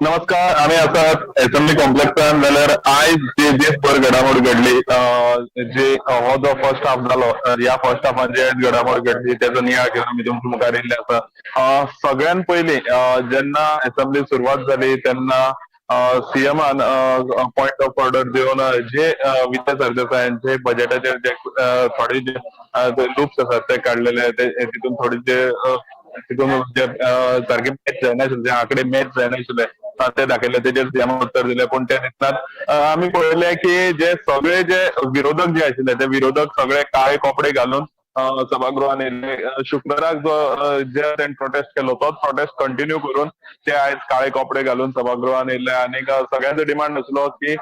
नमस्कार. आम्ही आसात एसएमबी कॉम्प्लेक्सान जाल्यार आयज जे दीसभर घडामोड घडली जे हो जो फर्स्ट हाफ जालो ह्या फर्स्ट हाफान जे घडामोड घडली तेजो नियाळ घेवन आमी तुमच्या मुखार येयल्ले आसा. सगळ्यान पयलीं जेन्ना एसएमबली सुरवात जाली तेन्ना सीएमान पॉइंट ऑफ ऑर्डर दिवन जे विजय सरदेसायांचे बजेटाचेर जे थोडे जे लूप्स आसात ते काडलेले तितून थोडे जे तितून जे सारखे मॅच जायनाशिल्ले जे आंकडे मॅच जायनाशिल्ले ते दाखयले तेजेर सीएमान उत्तर दिले पण ते दिसतात आम्ही पळयले की जे सगळे जे विरोधक जे आशिल्ले ते विरोधक सगळे काळे कपडे घालून सभागृहान येयले शुक्राराक जो जे तेणें प्रोटेस्ट केलो तोच प्रोटेस्ट कंटिन्यू करून ते आयज काळे कपडे घालून सभागृहान येयले आनी सगळ्यांचो डिमांड आसलो की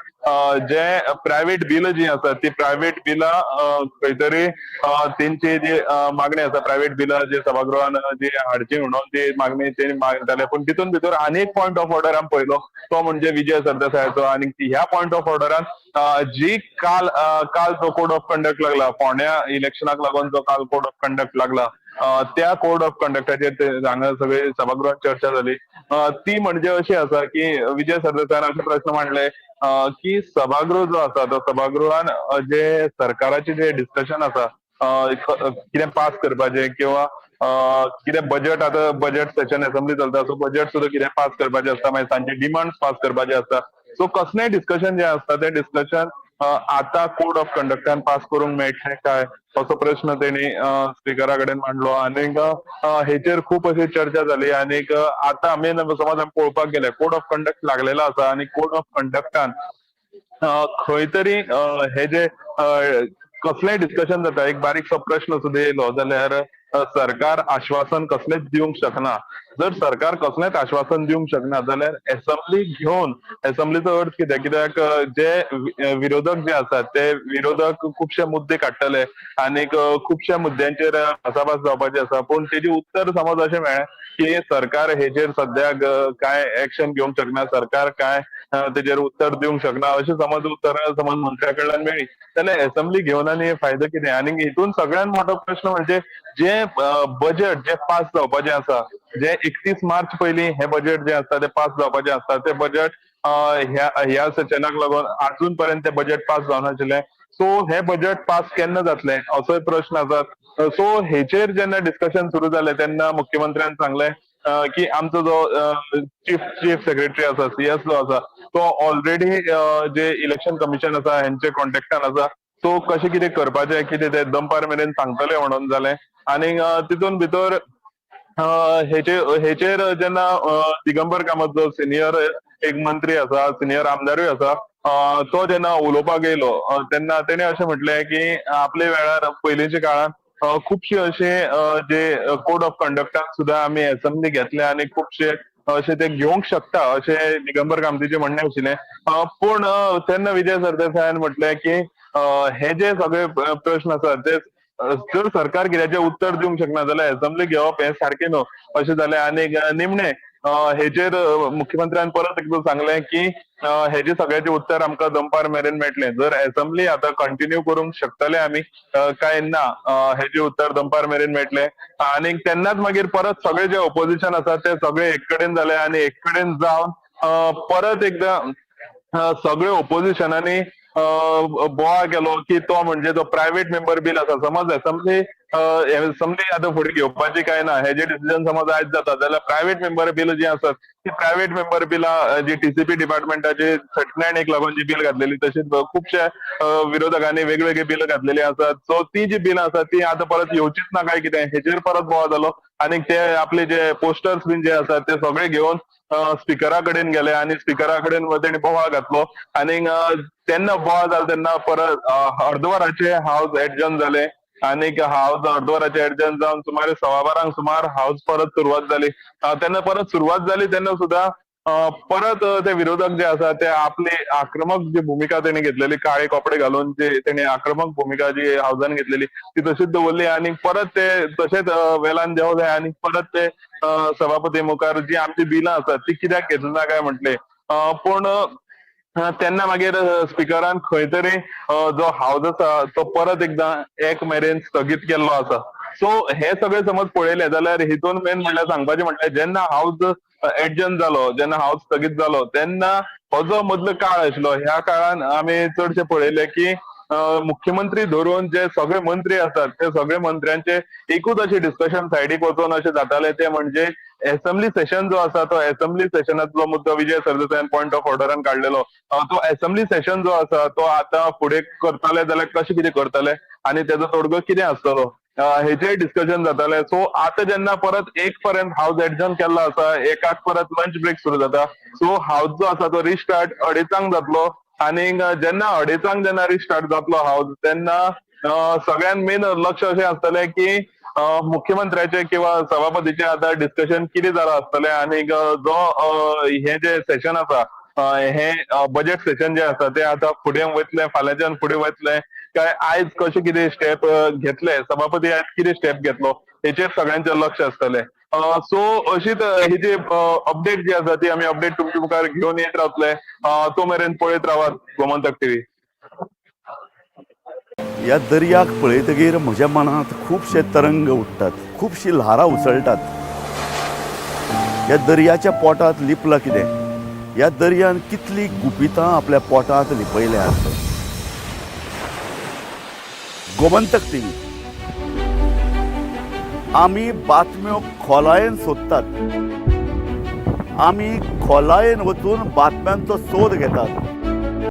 जे प्रायव्हेट बिलां जी आसात ती प्रायव्हेट बिलां खंय तरी तेंची जी मागणी आसा प्रायव्हेट बिलां जी सभागृहान जी हाडची म्हणून ती मागणी ते मागताले पण तितून भितर आनी एक पॉइंट ऑफ ऑर्डर आमी पळयलो तो म्हणजे विजय सरदेसायाचो आनी ह्या पॉइंट ऑफ ऑर्डरान जी काल काल जो कोड ऑफ कंडक्ट लागला फोंड्या इलेक्शनाक लागून जो काल कोड ऑफ कंडक्ट लागला त्या कोड ऑफ कंडक्टाचेर हांगा सगळे सभागृहात चर्चा जाली ती म्हणजे अशी आसा की विजय सरदेसायान अशे प्रश्न मांडले की सभागृह जो आसा तो सभागृहान जे सरकाराचे जे डिस्कशन आसा कितें पास करपाचें किंवा कितें बजेट आता बजेट सेशन असेंब्ली चलता सो बजेट सुद्दां कितें पास करपाचें आसता मागीर तांचे डिमांड्स पास करपाचे आसता सो कसलेंय डिस्कशन जे आसता तें डिस्कशन आता कोड ऑफ कंडक्टान पास करूंक मेळटलें काय असो प्रश्न तेणी स्पिकरा कडेन मांडलो आनीक हेचेर खूब अशी चर्चा जाली आनीक आतां आमी समज आमी पळोवपाक गेले कोड ऑफ कंडक्ट लागलेलो आसा आनी कोड ऑफ कंडक्टान खंय तरी हे जे कसलेंय डिस्कशन जाता एक बारीकसो प्रश्न सुद्दां येयलो जाल्यार सरकार आश्वासन कसलेंच दिवंक शकना जर सरकार कसलेंच आश्वासन दिवंक शकना जाल्यार एसएमब्ली घेवन एसएमब्लीचो अर्थ कितें कित्याक जे विरोधक जे आसात ते विरोधक खुबशे मुद्दे काडटले आनीक खुबश्या मुद्द्यांचेर भासाभास जावपाची आसा पूण तेजी उत्तर समज अशें मेळ्ळें की सरकार हेचेर सद्याक काय एक्शन घेवंक शकना सरकार काय तेजेर उत्तर दिवंक शकना अशें समज उत्तर समज मंत्र्या कडल्यान मेळ्ळी जाल्यार एसएमब्ली घेवन आनी फायदो कितें आनी हितून सगळ्यात मोठो प्रश्न म्हणजे जे बजेट जे पास जावपाचें आसा जे 31 मार्च पयलीं हे बजेट जे आसता ते पास जावपाचें आसता ते बजेट ह्या सेशनाक लागून अजून पर्यंत ते बजेट पास जावनाशिल्लें सो हे बजेट पास केन्ना जातलें असोय प्रश्न आसा सो हेचेर जेन्ना डिस्कशन सुरू जालें तेन्ना मुख्यमंत्र्यान सांगलें की आमचो जो चीफ सेक्रेटरी आसा सीएस जो आसा तो ऑलरेडी जे इलेक्शन कमिशन आसा हेंचे कॉन्टेक्टान आसा सो कशें कितें करपाचें कितें ते दनपार मेरेन सांगतले म्हणून जालें आनी तितून भितर हेचेर जेन्ना दिगंबर कामत जो सिनियर एक मंत्री आसा सिनियर आमदारूय आसा तो जेन्ना उलोवपाक येयलो तेन्ना तेणे अशें म्हटलें की आपले वेळार पयलींच्या काळान खुबशे अशे जे कोड ऑफ कंडक्टाक सुद्दां आमी एसएमब्ली घेतले आनी खुबशे अशें ते घेवंक शकता अशें दिगंबर कामतीचें म्हणणें आशिल्लें पूण तेन्ना विजय सरदेसायान म्हटलें की हे जे सगळे प्रश्न आसात ते जर सरकार कित्याचें उत्तर दिवंक शकना जाल्यार एसएमब्ली घेवप हें सारकें न्हू अशें जालें आनी निमणें हेचेर मुख्यमंत्र्यान परत एकदां सांगलें की हेजे सगळ्याचें उत्तर आमकां दनपार मेरेन मेळटलें जर एसएमब्ली आतां कंटिन्यू करूंक शकतले आमी काय ना हेजें उत्तर दनपार मेरेन मेळटलें आनीक तेन्नाच मागीर परत सगळे जे ऑपोजिशन आसा ते सगळे एक कडेन जाले आनी एक कडेन जावन परत एकदां सगळे ऑपोजिशनांनी बोवाळ केलो की तो म्हणजे जो प्रायव्हेट मेंबर बील आसा समज एसएमब्ली आतां फुडें घेवपाची काय ना हे जे डिसिजन समज आयज जाता जाल्यार प्रायव्हेट मेंबर बिल जी आसात ती प्रायव्हेट मेंबर बिलां जी टीसीपी डिपार्टमेंटाची 39 लागून जी बिल घातलेली तशीच खुबशे विरोधकांनी वेगवेगळी बिल घातलेली आसात सो ती जी बिलां आसात ती आतां परत येवचीच ना काय कितें हेचेर परत बोवाळ जालो आनी ते आपले जे पोस्टर्स बीन जे आसात ते सगळे घेवन स्पिकरा कडेन गेले आनी स्पिकरा कडेन तेणी बोवाळ घातलो आनी तेन्ना बोवाळ जालो तेन्ना परत अर्दवराचे हावस एडजर्न जालें आनीक हावस अर्दवराचे एडजर्न जावन सुमारे 12:15 सुमार हावस परत सुरवात जाली तेन्ना परत सुरवात जाली तेन्ना सुद्दां परत ते विरोधक जे आसा ते आपली आक्रमक जी भुमिका तेणी घेतलेली काळे कपडे घालून जे तेणी आक्रमक भुमिका जी हावजान घेतलेली ती तशीच दवरली आनी परत ते तशेंच वेलान देंवले आनी परत ते सभापती मुखार जी आमची बिलां आसात ती कित्याक घेतली ना काय म्हटले पूण तेन्ना मागीर स्पिकरान खंय तरी जो हावज आसा तो परत एकदां 1 मेरेन स्थगीत केल्लो आसा सो हे सगळे समज पळयले जाल्यार हितून मेन म्हणल्यार सांगपाचें म्हणल्यार जेन्ना हाऊस एडजन जालो, जेन्ना हाऊस स्थगीत जालो, तेन्ना हो जो मदलो काळ आशिल्लो ह्या काळान आमी चडशे पळयले की मुख्यमंत्री धरून जे सगळे मंत्री असतात ते सगळे मंत्र्यांचे एकूच अशें डिस्कशन सायडीक वचून अशें जाताले ते म्हणजे असेंब्ली सेशन जो आसा तो असेंब्ली सेशनातलो मुद्दो विजय सरदेसायान पॉयंट ऑफ ऑर्डरान काडलेलो. तो असेंब्ली सेशन जो आसा तो आतां फुडें करतले जाल्यार कशें कितें करतले आनी तेजो तोडगो कितें आसतलो हेचेय डिस्कशन जाताले. सो आता जेन्ना परत 1 पर्यंत हाऊस एडजर्न केल्लो आसा, 1 परत लंच ब्रेक सुरू जाता, सो हाऊस जो आसा तो रिस्टार्ट 2:30 जातलो आणि जेन्ना 2:30 जेन्ना रिस्टार्ट जातलो हाऊस तेन्ना सगळ्यात मेन लक्ष अशें आसतलें की मुख्यमंत्र्याचे किंवा सभापतीचे आता डिस्कशन कितें जालां आसतलें आणि जो हे जे सेशन आसा हे बजेट सेशन जे आसा ते आता फुडें वयतले, फाल्यांच्यान फुडें वयतले काय आयज कशें कितें स्टेप घेतले, सभापती आयज कितें स्टेप घेतलो हेचेर सगळ्यांचें लक्ष आसतलें. सो अशीच ही जी अपडेट जी आसा ती आमी अपडेट तुमचे मुखार घेवन येत रावतले. तो मेरेन पळयत रावात गोमंतक टीव्ही. ह्या दर्याक पळयतकीर म्हज्या मनांत खुबशे तरंग उठतात, खुबशीं ल्हारां उसळटात. ह्या दर्याच्या पोटांत लिपलां कितें? ह्या दर्यान कितलीं गुपितां आपल्या पोटांत लिपयल्यात? गोमंतक टीव्ही आमी बातम्यो खोलायेन सोदतात, आमी खोलायेन वचून बातम्यांचो सोद घेतात.